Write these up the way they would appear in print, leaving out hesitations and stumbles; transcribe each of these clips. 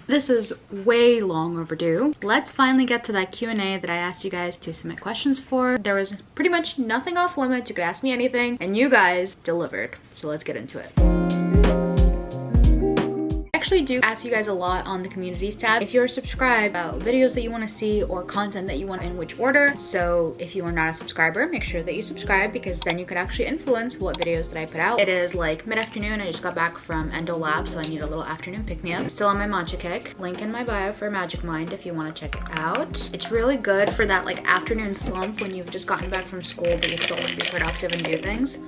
This is way long overdue. Let's finally get to that Q&A that I asked you guys to submit questions for. There was pretty much nothing off limits. You could ask me anything and you guys delivered. So let's get into it. I actually do ask you guys a lot on the communities tab if you're subscribed about videos that you want to see or content that you want in which order. So if you are not a subscriber, make sure that you subscribe, because then you could actually influence what videos that I put out. It is like mid-afternoon. I just got back from endo lab, so I need a little afternoon pick-me-up. Still on my matcha kick. Link in my bio for Magic Mind if you want to check it out. It's really good for that like afternoon slump when you've just gotten back from school but you still want to be productive and do things.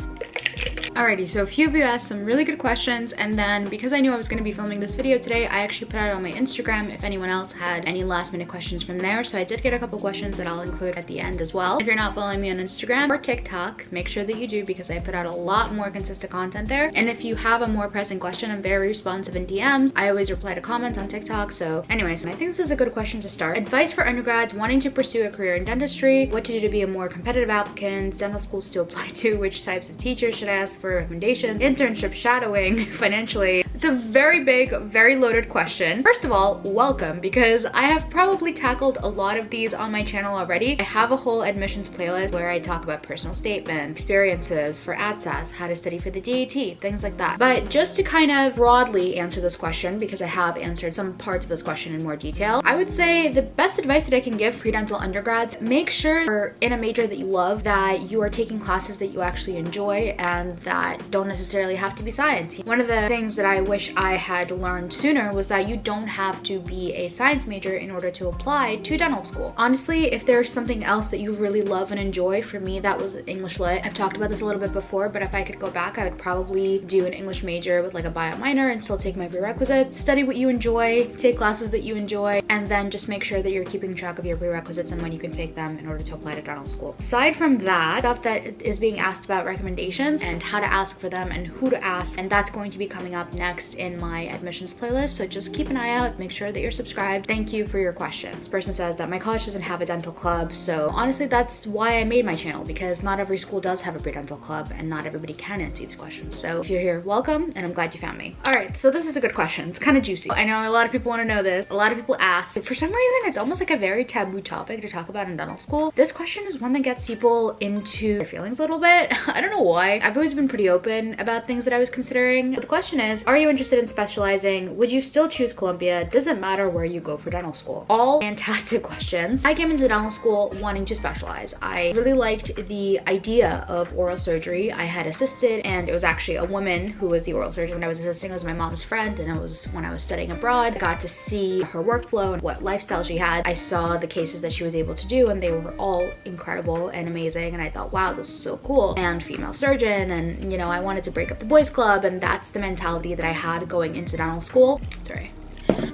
Alrighty, so a few of you asked some really good questions, and then because I knew I was going to be filming this video today, I actually put out on my Instagram if anyone else had any last minute questions from there. So I did get a couple questions that I'll include at the end as well. If you're not following me on Instagram or TikTok, make sure that you do, because I put out a lot more consistent content there. And if you have a more pressing question, I'm very responsive in DMs. I always reply to comments on TikTok. So anyways, and I think this is a good question to start. Advice for undergrads wanting to pursue a career in dentistry, what to do to be a more competitive applicant, dental schools to apply to, which types of teachers should I ask for recommendations, internship, shadowing, financially. It's a very big, very loaded question. First of all, welcome, because I have probably tackled a lot of these on my channel already. I have a whole admissions playlist where I talk about personal statement, experiences for ADSAS, how to study for the DAT, things like that. But just to kind of broadly answer this question, because I have answered some parts of this question in more detail, I would say the best advice that I can give pre-dental undergrads, make sure you're in a major that you love, that you are taking classes that you actually enjoy and that don't necessarily have to be science. One of the things that I wish I had learned sooner was that you don't have to be a science major in order to apply to dental school. Honestly, if there's something else that you really love and enjoy, for me that was English Lit. I've talked about this a little bit before, but if I could go back, I would probably do an English major with like a bio minor and still take my prerequisites, study what you enjoy, take classes that you enjoy, and then just make sure that you're keeping track of your prerequisites and when you can take them in order to apply to dental school. Aside from that, stuff that is being asked about recommendations and how to ask for them and who to ask, and that's going to be coming up next in my admissions playlist, so just keep an eye out, make sure that you're subscribed. Thank you for your question. This person says that my college doesn't have a dental club, so honestly that's why I made my channel, because not every school does have a pre-dental club and not everybody can answer these questions. So if you're here, welcome, and I'm glad you found me. Alright, so this is a good question. It's kind of juicy. I know a lot of people want to know this. A lot of people ask. For some reason, it's almost like a very taboo topic to talk about in dental school. This question is one that gets people into their feelings a little bit. I don't know why. I've always been pretty open about things that I was considering. But the question is, are you interested in specializing? Would you still choose Columbia? Does it matter where you go for dental school? All fantastic questions. I came into dental school wanting to specialize. I really liked the idea of oral surgery. I had assisted, and it was actually a woman who was the oral surgeon that I was assisting. It was my mom's friend, and it was when I was studying abroad. I got to see her workflow and what lifestyle she had. I saw the cases that she was able to do, and they were all incredible and amazing, and I thought, wow, this is so cool. And female surgeon, and you know, I wanted to break up the boys club, and that's the mentality that I had going into dental school. Sorry.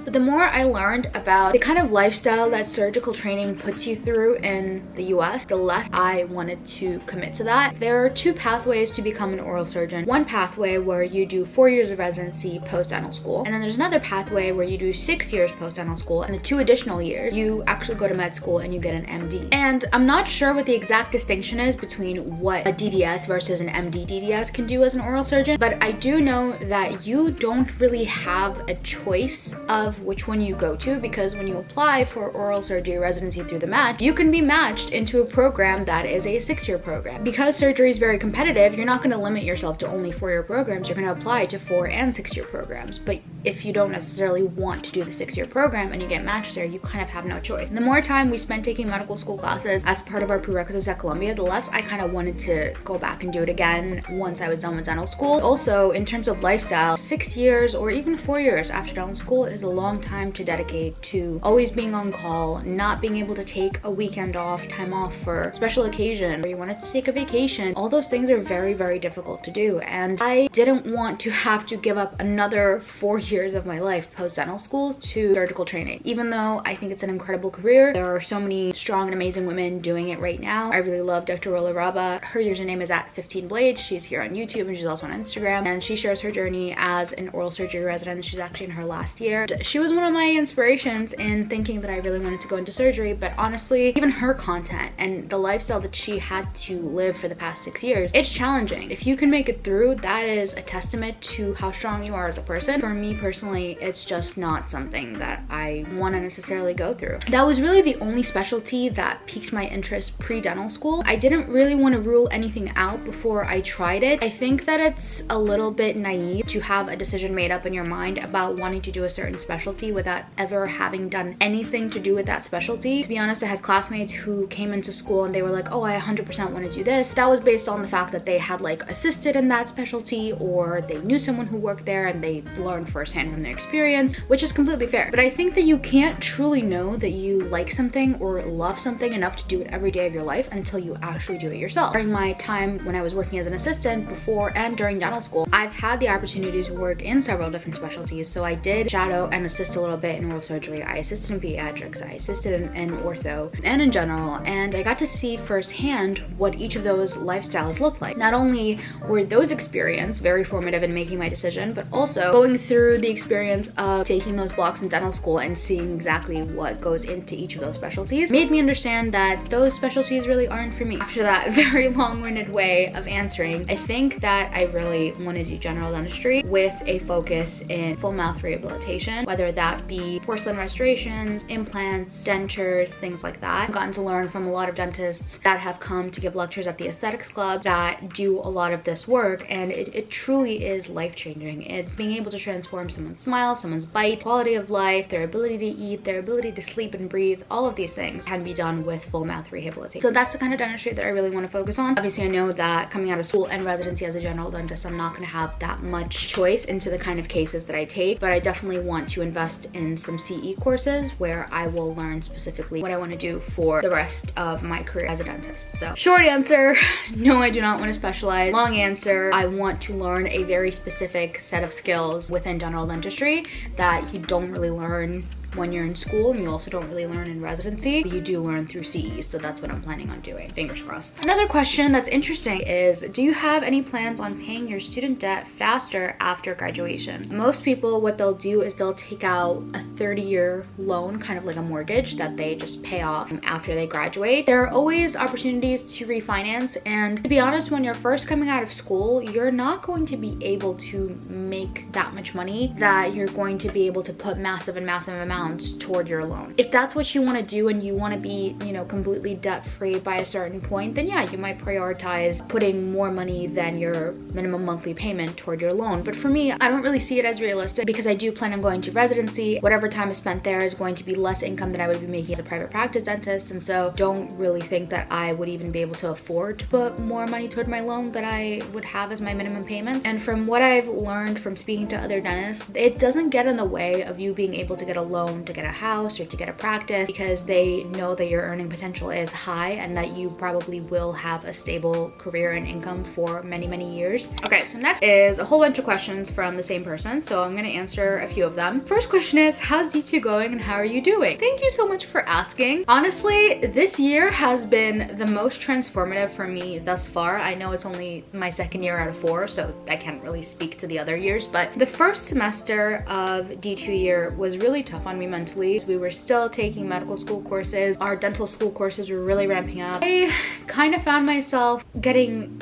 But the more I learned about the kind of lifestyle that surgical training puts you through in the US, the less I wanted to commit to that. There are two pathways to become an oral surgeon. One pathway where you do 4 years of residency post-dental school, and then there's another pathway where you do 6 years post-dental school, and the 2 additional years you actually go to med school and you get an MD. And I'm not sure what the exact distinction is between what a DDS versus an MD DDS can do as an oral surgeon, but I do know that you don't really have a choice of which one you go to, because when you apply for oral surgery residency through the match, you can be matched into a program that is a 6-year program. Because surgery is very competitive, you're not going to limit yourself to only 4-year programs. You're going to apply to 4 and 6-year programs. But if you don't necessarily want to do the 6-year program and you get matched there, you kind of have no choice. And the more time we spent taking medical school classes as part of our prerequisites at Columbia, the less I kind of wanted to go back and do it again once I was done with dental school. Also, in terms of lifestyle, 6 years or even 4 years after dental school is a long time to dedicate to always being on call, not being able to take a weekend off, time off for special occasion, or you wanted to take a vacation. All those things are very, very difficult to do, and I didn't want to have to give up another 4 years of my life post-dental school to surgical training. Even though I think it's an incredible career, there are so many strong and amazing women doing it right now. I really love Dr. Rola Raba. Her username is @15blades. She's here on YouTube and she's also on Instagram, and she shares her journey as an oral surgery resident. She's actually in her last year. She was one of my inspirations in thinking that I really wanted to go into surgery, but honestly, even her content and the lifestyle that she had to live for the past 6 years, it's challenging. If you can make it through, that is a testament to how strong you are as a person. For me personally, it's just not something that I want to necessarily go through. That was really the only specialty that piqued my interest pre-dental school. I didn't really want to rule anything out before I tried it. I think that it's a little bit naive to have a decision made up in your mind about wanting to do a certain specialty without ever having done anything to do with that specialty. To be honest, I had classmates who came into school and they were like, oh, I 100% want to do this. That was based on the fact that they had like assisted in that specialty, or they knew someone who worked there and they learned firsthand from their experience, which is completely fair. But I think that you can't truly know that you like something or love something enough to do it every day of your life until you actually do it yourself. During my time when I was working as an assistant before and during dental school, I've had the opportunity to work in several different specialties. So I did shadow and assist a little bit in oral surgery. I assisted in pediatrics, I assisted in ortho and in general, and I got to see firsthand what each of those lifestyles looked like. Not only were those experiences very formative in making my decision, but also going through the experience of taking those blocks in dental school and seeing exactly what goes into each of those specialties made me understand that those specialties really aren't for me. After that very long-winded way of answering, I think that I really want to do general dentistry with a focus in full mouth rehabilitation, whether that be porcelain restorations, implants, dentures, things like that. I've gotten to learn from a lot of dentists that have come to give lectures at the aesthetics club that do a lot of this work, and it truly is life-changing. It's being able to transform someone's smile, someone's bite, quality of life, their ability to eat, their ability to sleep and breathe. All of these things can be done with full mouth rehabilitation. So that's the kind of dentistry that I really want to focus on. Obviously, I know that coming out of school and residency as a general dentist, I'm not going to have that much choice into the kind of cases that I take, but I definitely want to invest in some CE courses where I will learn specifically what I want to do for the rest of my career as a dentist. So short answer, no, I do not want to specialize. Long answer, I want to learn a very specific set of skills within general dentistry that you don't really learn when you're in school, and you also don't really learn in residency, but you do learn through CE. So that's what I'm planning on doing. Fingers crossed. Another question that's interesting is, do you have any plans on paying your student debt faster after graduation? Most people, what they'll do is they'll take out a 30-year loan, kind of like a mortgage that they just pay off after they graduate. There are always opportunities to refinance, and to be honest, when you're first coming out of school, you're not going to be able to make that much money that you're going to be able to put massive amounts toward your loan. If that's what you want to do and you want to be, you know, completely debt-free by a certain point, then yeah, you might prioritize putting more money than your minimum monthly payment toward your loan. But for me, I don't really see it as realistic because I do plan on going to residency. Whatever time is spent there is going to be less income than I would be making as a private practice dentist, and so don't really think that I would even be able to afford to put more money toward my loan than I would have as my minimum payments. And from what I've learned from speaking to other dentists, it doesn't get in the way of you being able to get a loan to get a house or to get a practice, because they know that your earning potential is high and that you probably will have a stable career and income for many years. Okay, so next is a whole bunch of questions from the same person, so I'm gonna answer a few of them. First question is, how's D2 going and how are you doing? Thank you so much for asking. Honestly, this year has been the most transformative for me thus far. I know it's only my second year out of 4, so I can't really speak to the other years, but the first semester of D2 year was really tough on me mentally. We were still taking medical school courses. Our dental school courses were really ramping up. I kind of found myself getting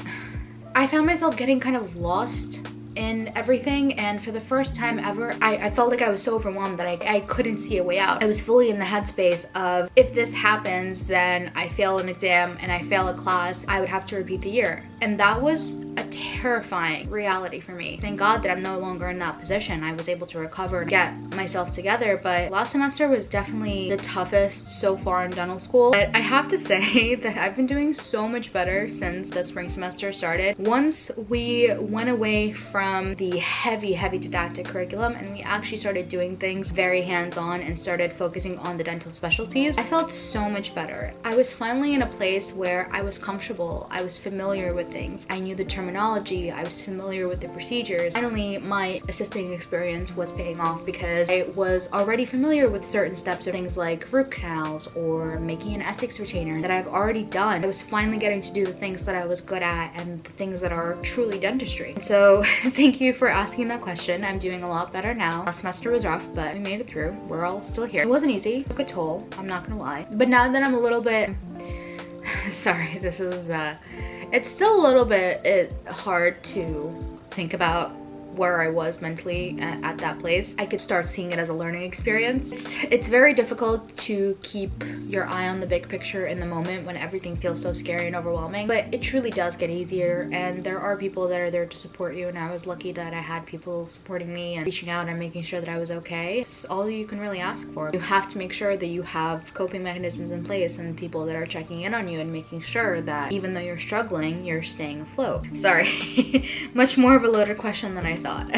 kind of lost in everything, and for the first time ever, I felt like I was so overwhelmed that I couldn't see a way out. I was fully in the headspace of, if this happens, then I fail an exam and I fail a class, I would have to repeat the year. And that was a terrifying reality for me. Thank God that I'm no longer in that position. I was able to recover and get myself together, but last semester was definitely the toughest so far in dental school. But I have to say that I've been doing so much better since the spring semester started. Once we went away from the heavy didactic curriculum and we actually started doing things very hands-on and started focusing on the dental specialties, I felt so much better. I was finally in a place where I was comfortable. I was familiar with things. I knew the terminology. I was familiar with the procedures. Finally, my assisting experience was paying off because I was already familiar with certain steps of things like root canals or making an Essex retainer that I've already done. I was finally getting to do the things that I was good at and the things that are truly dentistry. So thank you for asking that question. I'm doing a lot better now. Last semester was rough, but we made it through. We're all still here. It wasn't easy. It took a toll. I'm not gonna lie. But now that I'm a little bit sorry, this is it's still a little bit hard to think about where I was mentally at that place, I could start seeing it as a learning experience. It's very difficult to keep your eye on the big picture in the moment when everything feels so scary and overwhelming, but it truly does get easier, and there are people that are there to support you, and I was lucky that I had people supporting me and reaching out and making sure that I was okay. It's all you can really ask for. You have to make sure that you have coping mechanisms in place and people that are checking in on you and making sure that even though you're struggling, you're staying afloat. Sorry, much more of a loaded question than I thought.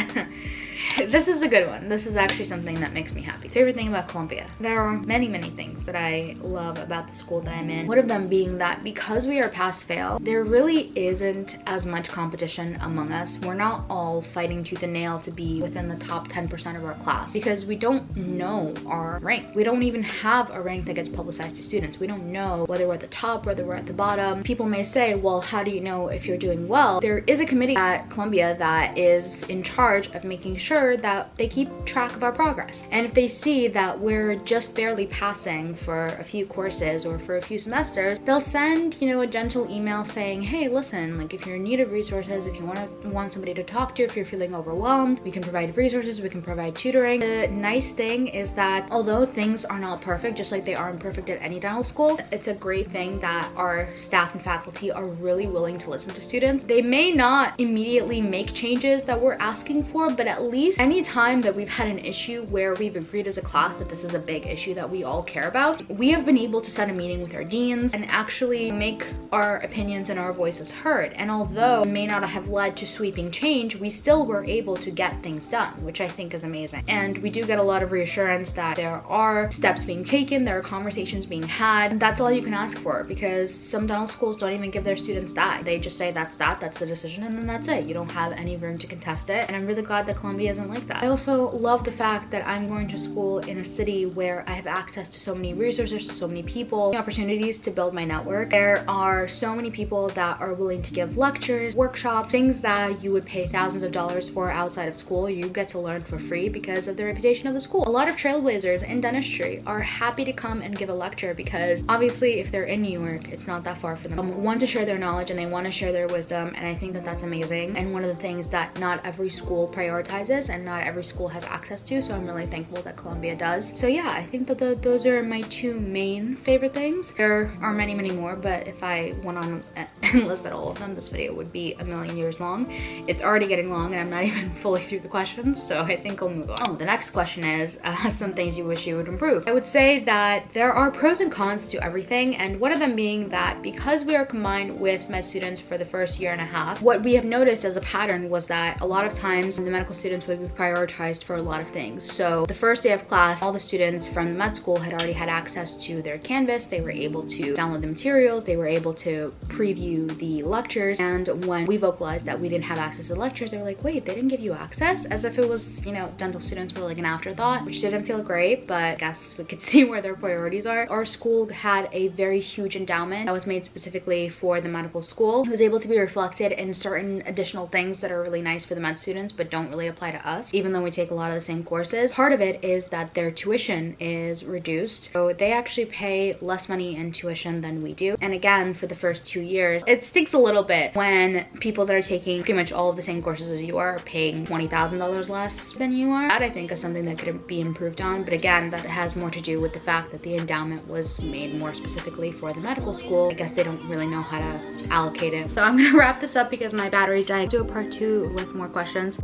This is a good one. This is actually something that makes me happy. Favorite thing about Columbia. There are many things that I love about the school that I'm in. One of them being that because we are pass-fail, there really isn't as much competition among us. We're not all fighting tooth and nail to be within the top 10% of our class because we don't know our rank. We don't even have a rank that gets publicized to students. We don't know whether we're at the top, whether we're at the bottom. People may say, well, how do you know if you're doing well? There is a committee at Columbia that is in charge of making sure that they keep track of our progress. And if they see that we're just barely passing for a few courses or for a few semesters, they'll send, you know, a gentle email saying, hey, listen, like if you're in need of resources, if you want somebody to talk to, if you're feeling overwhelmed, we can provide resources, we can provide tutoring. The nice thing is that although things are not perfect, just like they aren't perfect at any dental school, it's a great thing that our staff and faculty are really willing to listen to students. They may not immediately make changes that we're asking for, but at least anytime that we've had an issue where we've agreed as a class that this is a big issue that we all care about, we have been able to set a meeting with our deans and actually make our opinions and our voices heard. And although it may not have led to sweeping change, we still were able to get things done, which I think is amazing. And we do get a lot of reassurance that there are steps being taken, there are conversations being had, and that's all you can ask for, because some dental schools don't even give their students that. They just say that's the decision, and then that's it. You don't have any room to contest it, and I'm really glad that Columbia isn't like that. I also love the fact that I'm going to school in a city where I have access to so many resources, to so many people, opportunities to build my network. There are so many people that are willing to give lectures, workshops, things that you would pay thousands of dollars for outside of school. You get to learn for free because of the reputation of the school. A lot of trailblazers in dentistry are happy to come and give a lecture because obviously if they're in New York, it's not that far for them. Want to share their knowledge and they want to share their wisdom, and I think that that's amazing, and one of the things that not every school prioritizes and not every school has access to, so I'm really thankful that Columbia does. So yeah, I think that those are my two main favorite things. There are many more, but if I went on and listed all of them, this video would be a million years long. It's already getting long and I'm not even fully through the questions, so I think I'll move on. Oh, the next question is some things you wish you would improve. I would say that there are pros and cons to everything, and one of them being that because we are combined with med students for the first year and a half, what we have noticed as a pattern was that a lot of times the medical students would be prioritized for a lot of things. So the first day of class, all the students from the med school had already had access to their Canvas. They were able to download the materials, they were able to preview the lectures, and when we vocalized that we didn't have access to the lectures, they were like, wait, they didn't give you access? As if it was, you know, dental students were like an afterthought, which didn't feel great, but I guess we could see where their priorities are. Our school had a very huge endowment that was made specifically for the medical school. It was able to be reflected in certain additional things that are really nice for the med students but don't really apply to us, even though we take a lot of the same courses. Part of it is that their tuition is reduced, so they actually pay less money in tuition than we do. And again, for the first 2 years, it stinks a little bit when people that are taking pretty much all of the same courses as you are paying $20,000 less than you are. That I think is something that could be improved on, but again, that has more to do with the fact that the endowment was made more specifically for the medical school. I guess they don't really know how to allocate it. So I'm gonna wrap this up because my battery's dying. Do a part 2 with more questions.